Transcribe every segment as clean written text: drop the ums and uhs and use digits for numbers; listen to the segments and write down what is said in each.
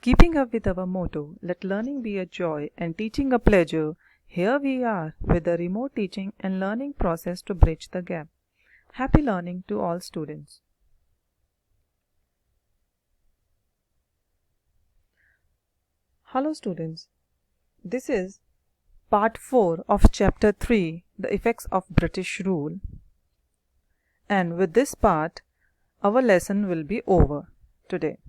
Keeping up with our motto, let learning be a joy and teaching a pleasure, here we are with the remote teaching and learning process to bridge the gap. Happy learning to all students. Hello students, this is part 4 of chapter 3, the effects of British rule. And with this part, our lesson will be over today.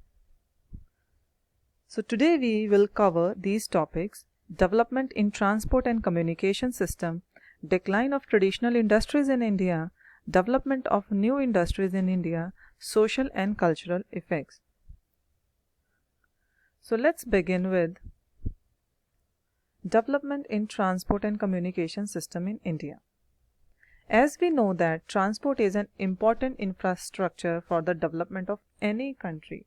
So today we will cover these topics: development in transport and communication system, decline of traditional industries in India, development of new industries in India, social and cultural effects. So let's begin with development in transport and communication system in India. As we know that transport is an important infrastructure for the development of any country.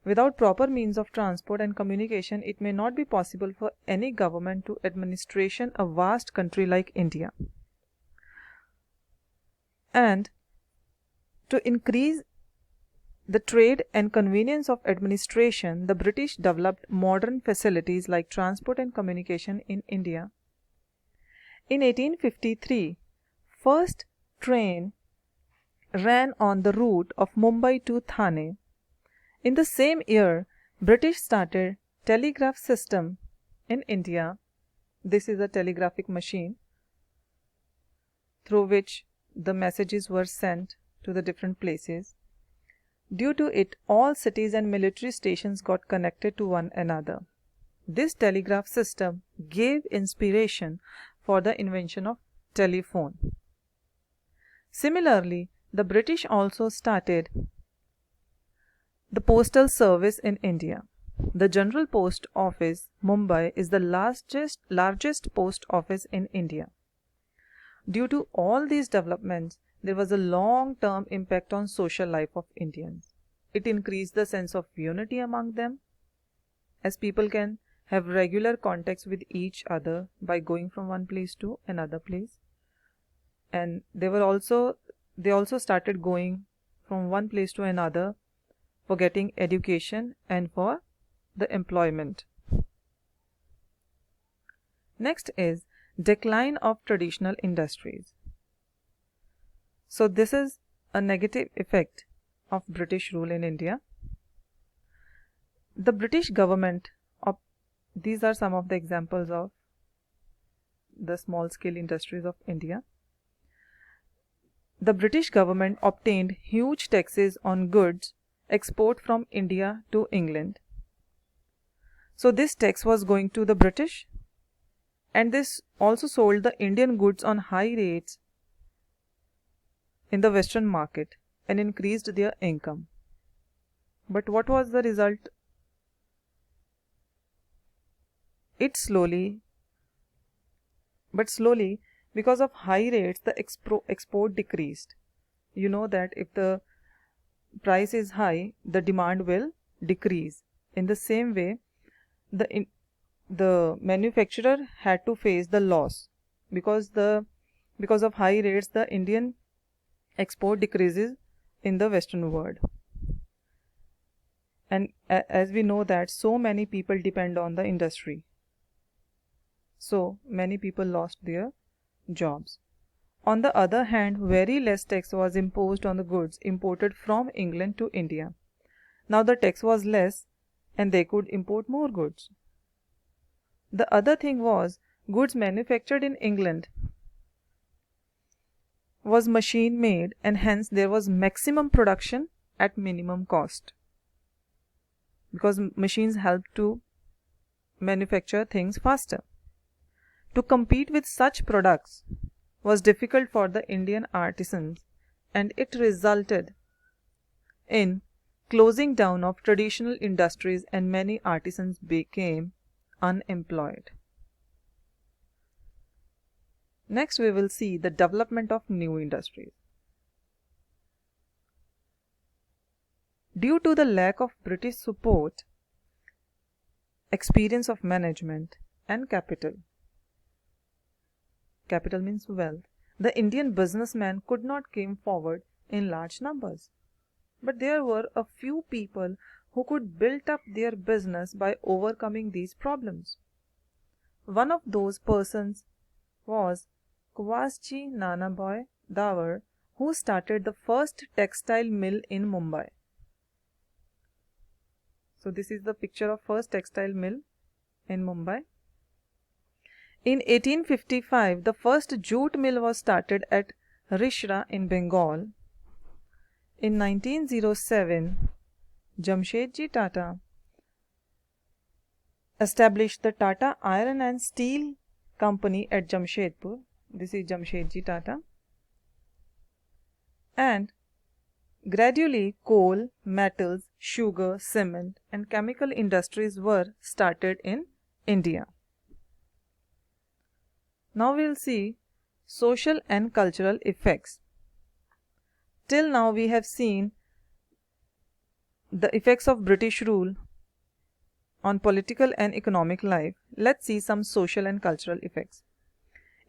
Without proper means of transport and communication, it may not be possible for any government to administration a vast country like India. And to increase the trade and convenience of administration, the British developed modern facilities like transport and communication in India. In 1853, first train ran on the route of Mumbai to Thane. In the same year, British started telegraph system in India. This is a telegraphic machine through which the messages were sent to the different places. Due to it, all cities and military stations got connected to one another. This telegraph system gave inspiration for the invention of telephone. Similarly, the British also started the postal service in India. The General Post Office, Mumbai, is the largest post office in India. Due to all these developments, there was a long-term impact on social life of Indians. It increased the sense of unity among them, as people can have regular contacts with each other by going from one place to another place. And they also started going from one place to another for getting education and for the employment. Next is decline of traditional industries. So this is a negative effect of British rule in India. The British government, these are some of the examples of the small scale industries of India. The British government obtained huge taxes on goods export from India to England. So this tax was going to the British, and this also sold the Indian goods on high rates in the Western market and increased their income. But what was the result? Slowly, because of high rates, the export decreased. You know that if the price is high, the demand will decrease. In the same way, the manufacturer had to face the loss because of high rates, the Indian export decreases in the Western world. And as we know that so many people depend on the industry, so many people lost their jobs. On the other hand, very less tax was imposed on the goods imported from England to India. Now the tax was less and they could import more goods. The other thing was, goods manufactured in England was machine made, and hence there was maximum production at minimum cost, because machines help to manufacture things faster. To compete with such products was difficult for the Indian artisans, and it resulted in closing down of traditional industries, and many artisans became unemployed. Next, we will see the development of new industries. Due to the lack of British support, experience of management, and capital means wealth, the Indian businessmen could not come forward in large numbers. But there were a few people who could build up their business by overcoming these problems. One of those persons was Kwasji Nanaboy Dawar, who started the first textile mill in Mumbai. So this is the picture of first textile mill in Mumbai. In 1855, the first jute mill was started at Rishra in Bengal. In 1907, Jamshedji Tata established the Tata Iron and Steel Company at Jamshedpur. This is Jamshedji Tata. And gradually coal, metals, sugar, cement and chemical industries were started in India. Now we will see social and cultural effects. Till now we have seen the effects of British rule on political and economic life. Let's see some social and cultural effects.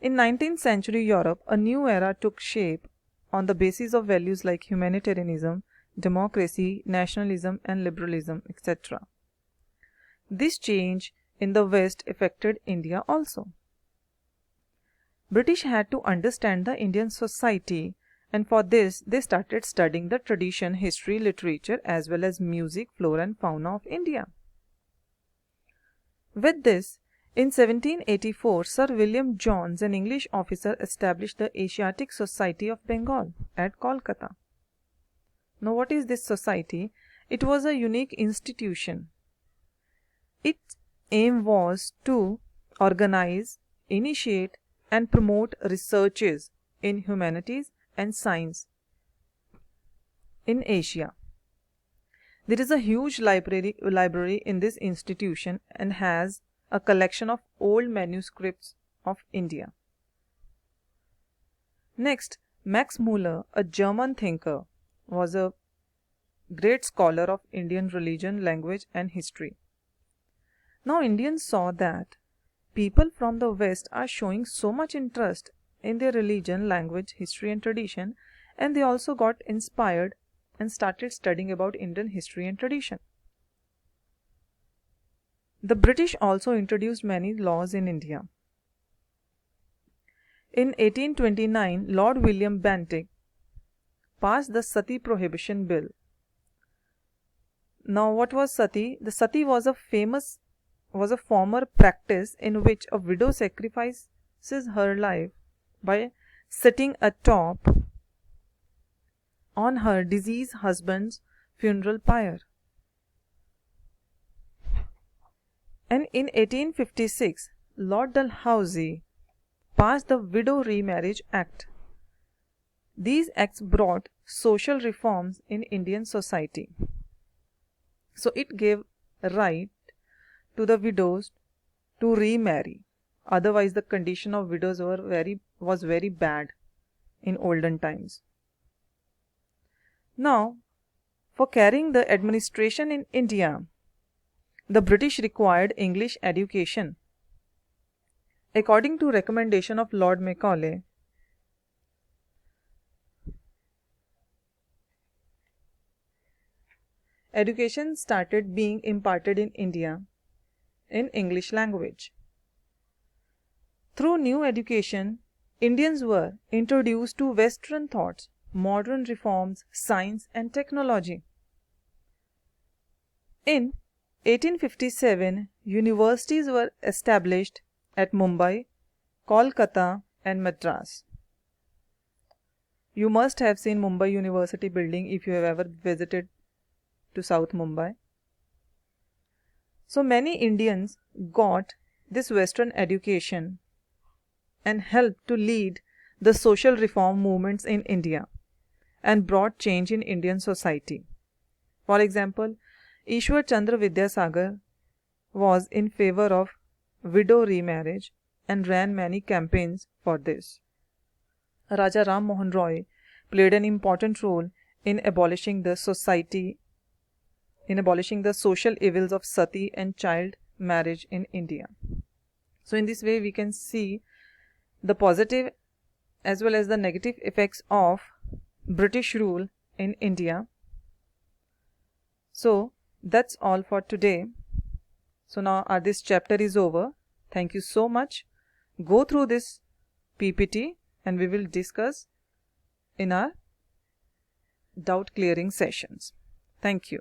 In 19th century Europe, a new era took shape on the basis of values like humanitarianism, democracy, nationalism and liberalism, etc. This change in the West affected India also. British had to understand the Indian society, and for this they started studying the tradition, history, literature as well as music, flora and fauna of India. With this, in 1784, Sir William Jones, an English officer, established the Asiatic Society of Bengal at Kolkata. Now what is this society? It was a unique institution. Its aim was to organize, initiate and promote researches in humanities and science in Asia. There is a huge library in this institution and has a collection of old manuscripts of India. Next, Max Muller, a German thinker, was a great scholar of Indian religion, language and history. Now Indians saw that people from the West are showing so much interest in their religion, language, history and tradition, and they also got inspired and started studying about Indian history and tradition. The British also introduced many laws in India. In 1829, Lord William Bentinck passed the Sati Prohibition Bill. Now what was Sati? The Sati was a former practice in which a widow sacrifices her life by sitting atop on her deceased husband's funeral pyre. And in 1856, Lord Dalhousie passed the Widow Remarriage Act. These acts brought social reforms in Indian society. So it gave right to the widows to remarry. Otherwise, the condition of widows was very bad in olden times. Now, for carrying the administration in India, the British required English education. According to recommendation of Lord Macaulay, education started being imparted in India in English language. Through new education, Indians were introduced to Western thoughts, modern reforms, science and technology. In 1857, universities were established at Mumbai, Kolkata and Madras. You must have seen Mumbai University building if you have ever visited to South Mumbai. So many Indians got this Western education and helped to lead the social reform movements in India and brought change in Indian society. For example, Ishwar Chandra Vidyasagar was in favor of widow remarriage and ran many campaigns for this. Raja Ram Mohan Roy played an important role in abolishing the social evils of sati and child marriage in India. So in this way we can see the positive as well as the negative effects of British rule in India. So That's all for today. So now this chapter is over. Thank you so much. Go through this PPT and we will discuss in our doubt clearing sessions. Thank you.